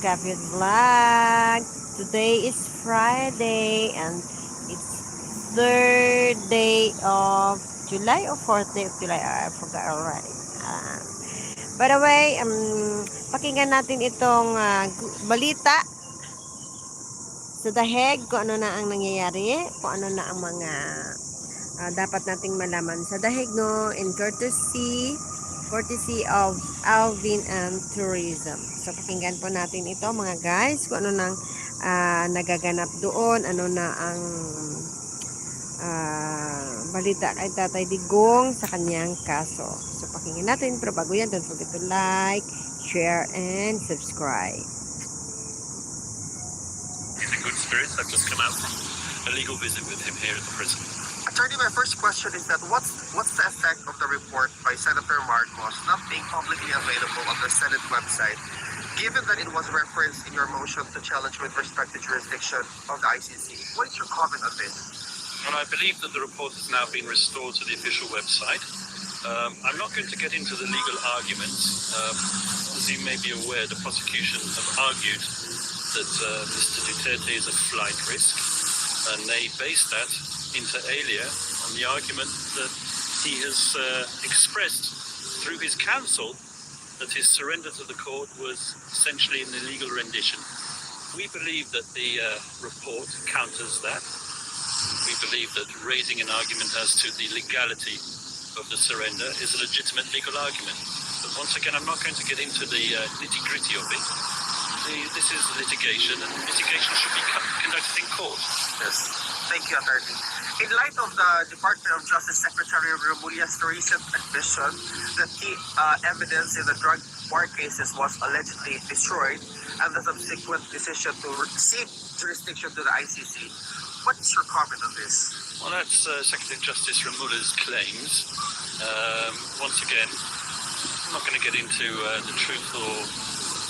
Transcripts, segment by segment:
Kapit Vlog. Today is Friday and it's third day of July or fourth day of July. I forgot already. By the way, pakinggan natin itong balita sa dahig, kung ano na ang nangyayari, kung ano na ang mga dapat nating malaman sa dahig, no, in courtesy of Alvin and Tourism. So, pakinggan po natin ito, mga guys, kung ano nang nagaganap doon, ano na ang balita kay Tatay Digong sa kanyang kaso. So, pakinggan natin, pero bago yan, don't forget to like, share, and subscribe. He's in good spirits. I've just come out from a legal visit with him here at the prison. Attorney, my first question is that what's the effect of the report by Senator Marcos not being publicly available on the Senate website, given that it was referenced in your motion to challenge with respect to jurisdiction of the ICC? What is your comment on this? Well, I believe that the report has now been restored to the official website. I'm not going to get into the legal arguments. As you may be aware, the prosecution have argued that Mr. Duterte is a flight risk, and they base that inter alia on the argument that he has expressed through his counsel that his surrender to the court was essentially an illegal rendition. We believe that the report counters that. We believe that raising an argument as to the legality of the surrender is a legitimate legal argument. But once again, I'm not going to get into the nitty-gritty of it. This is litigation, and litigation should be conducted in court. Yes. Thank you, Attorney. In light of the Department of Justice Secretary Remulla's recent admission that the evidence in the drug war cases was allegedly destroyed and the subsequent decision to seek jurisdiction to the ICC, what is your comment on this? Well, that's Secretary of Justice Remulla's claims. Once again, I'm not going to get into the truth or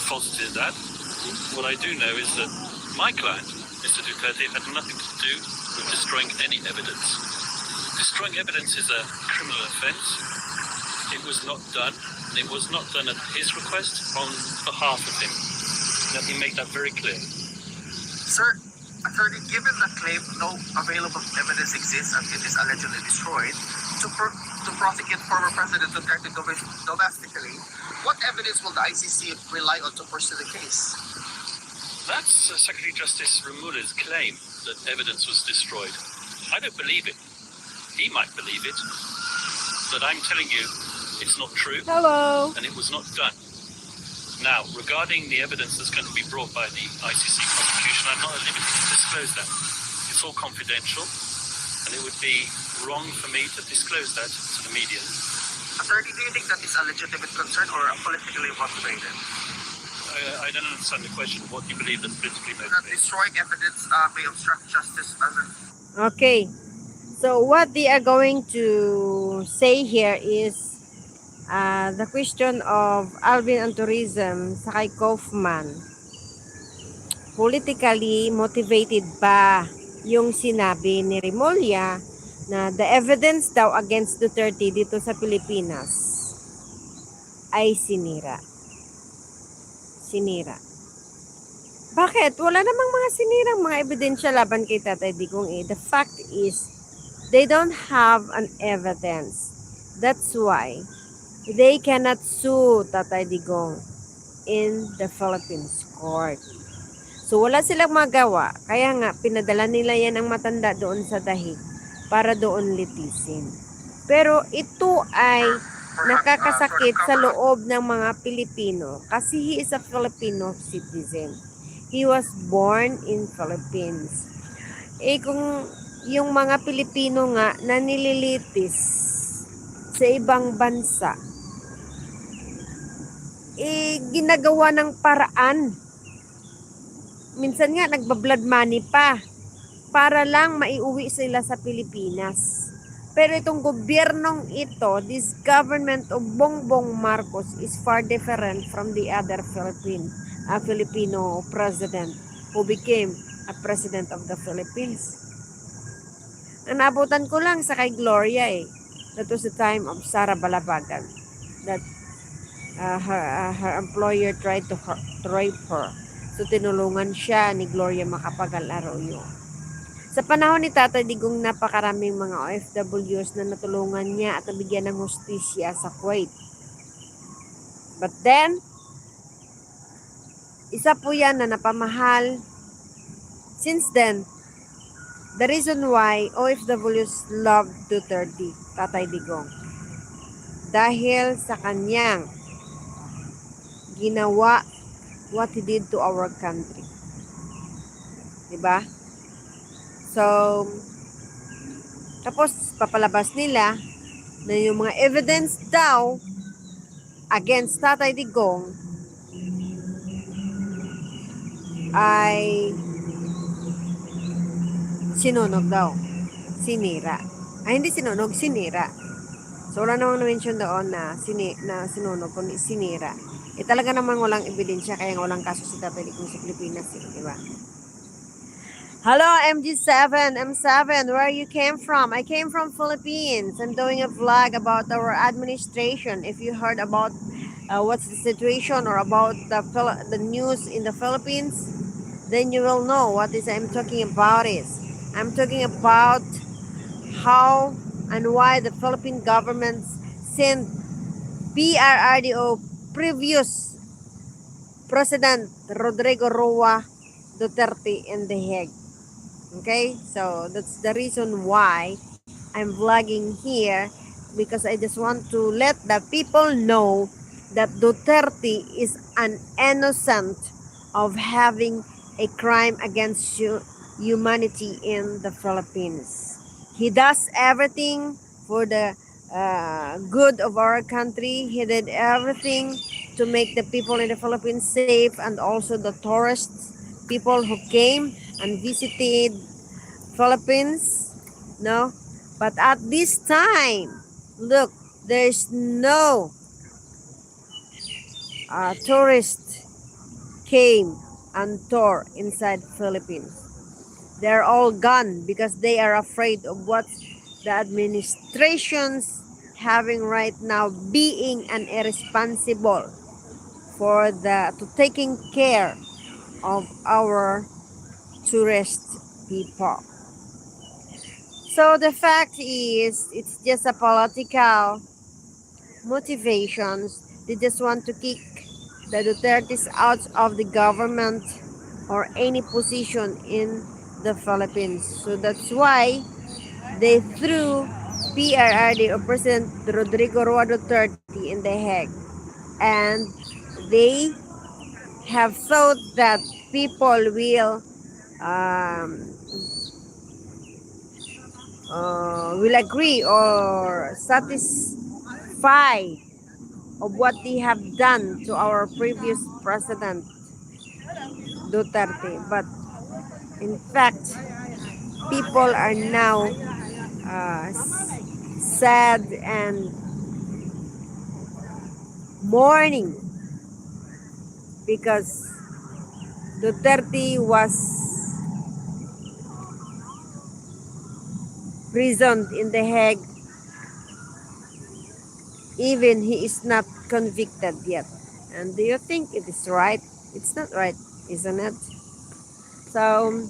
falsity of that. What I do know is that my client, Mr. Duterte, had nothing to do with destroying any evidence. Destroying evidence is a criminal offence. It was not done, and it was not done at his request on behalf of him. Let me make that very clear. Sir, Attorney, given the claim no available evidence exists and it is allegedly destroyed, to prosecute former President Duterte domestically, what evidence will the ICC rely on to pursue the case? That's Secretary of Justice Remulla's claim that evidence was destroyed. I don't believe it. He might believe it, but I'm telling you, it's not true. Hello. And it was not done. Now, regarding the evidence that's going to be brought by the ICC prosecution, I'm not at liberty to disclose that. It's all confidential, and it would be wrong for me to disclose that to the media. Attorney, do you think that is a legitimate concern or politically motivated? I don't understand the question. What do you believe that's politically That motivated? destroying evidence may obstruct justice as a... Okay. So what they are going to say here is the question of Alvin and Tourism sa kay Kaufman. Politically motivated ba yung sinabi ni Remulla na the evidence daw against Duterte dito sa Pilipinas ay sinira? Bakit? Wala namang mga sinirang mga ebidensya laban kay Tatay Digong eh. The fact is, they don't have an evidence. That's why they cannot sue Tatay Digong in the Philippines court. So wala silang magawa. Kaya nga, pinadala nila yan ang matanda doon sa dahig para doon litisin. Pero ito ay nakakasakit sa loob ng mga Pilipino kasi he is a Filipino citizen. He was born in Philippines. Kung yung mga Pilipino nga na nililitis sa ibang bansa, ginagawa ng paraan. Minsan nga nagba-blood money pa para lang maiuwi sila sa Pilipinas. Pero itong gobyernong ito, this government of Bongbong Marcos is far different from the other Filipino president who became a president of the Philippines. Ang nabutan ko lang sa kay Gloria that was the time of Sara Balabagan that her employer tried to rape her. So, tinulungan siya ni Gloria Macapagal Arroyo. Sa panahon ni Tatay Digong, napakaraming mga OFWs na natulungan niya at nabigyan ng hustisya sa Kuwait. But then, isa po yan na napamahal. Since then, the reason why OFWs love Duterte, Tatay Digong, dahil sa kanyang ginawa what he did to our country. Diba? So, tapos papalabas nila na yung mga evidence daw against Tatay Digong ay sinunog daw. Sinira. Ay, hindi sinunog, sinira. So, wala namang na-mention doon na, sinunog, kundi sinira. Eh, talaga namang walang ebidensya, kaya walang kaso si Tatay Digong sa Pilipinas, diba? Hello, MG7, M7, where you came from? I came from Philippines. I'm doing a vlog about our administration. If you heard about what's the situation or about the news in the Philippines, then you will know what is I'm talking about is. I'm talking about how and why the Philippine government sent PRRDO previous President Rodrigo Roa Duterte in The Hague. Okay, so that's the reason why I'm vlogging here, because I just want to let the people know that Duterte is an innocent of having a crime against humanity in the Philippines. He does everything for the good of our country. He did everything to make the people in the Philippines safe, and also the tourists, people who came and visited Philippines, no? But at this time, look, there's no tourist came and tour inside Philippines. They're all gone because they are afraid of what the administration's having right now, being an irresponsible for the to taking care of our tourist people. So the fact is, it's just a political motivations. They just want to kick the Dutertes out of the government or any position in the Philippines. So that's why they threw PRRD or President Rodrigo Roa Duterte in the Hague. And they have thought that people um, will agree or satisfy of what they have done to our previous president Duterte. But in fact, people are now sad and mourning because Duterte was prisoned in The Hague, even he is not convicted yet. And do you think it is right? It's not right, isn't it? So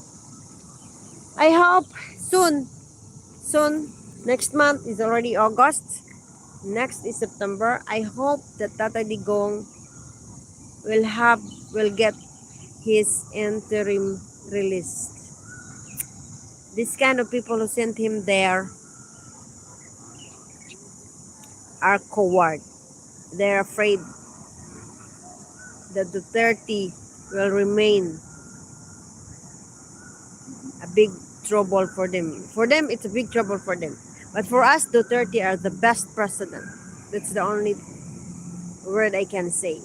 I hope soon, next month is already August, next is September. I hope that Tata Digong will get his interim release. This kind of people who sent him there are coward. They're afraid that Duterte will remain a big trouble for them. For them, it's a big trouble for them. But for us, Duterte are the best president. That's the only word I can say.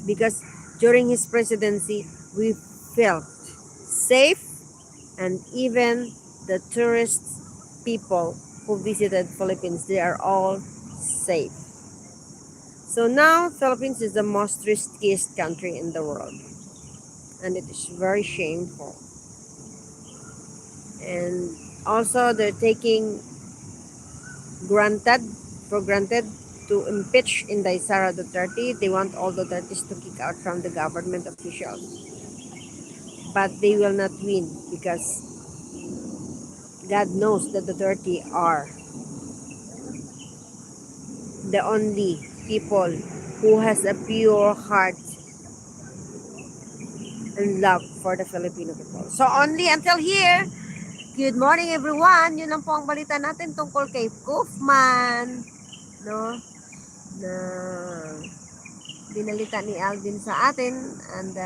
Because during his presidency, we felt safe, and even the tourist people who visited Philippines, they are all safe. So now, Philippines is the most riskiest country in the world. And it is very shameful. And also, they're taking for granted to impeach Inday Sara Duterte. They want all Dutertes to kick out from the government officials. But they will not win because God knows that the Duterte are the only people who has a pure heart and love for the Filipino people. So only until here, good morning everyone. Yun lang po ang balita natin tungkol kay Kaufman, no? Na binalita ni Alvin sa atin, and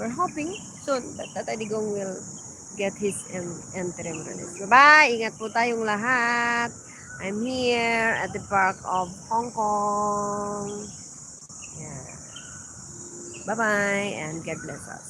we're hoping soon that Tatay Digong will get his interim release. Bye-bye! Ingat po tayong lahat. I'm here at the Park of Hong Kong. Yeah. Bye-bye and God bless us.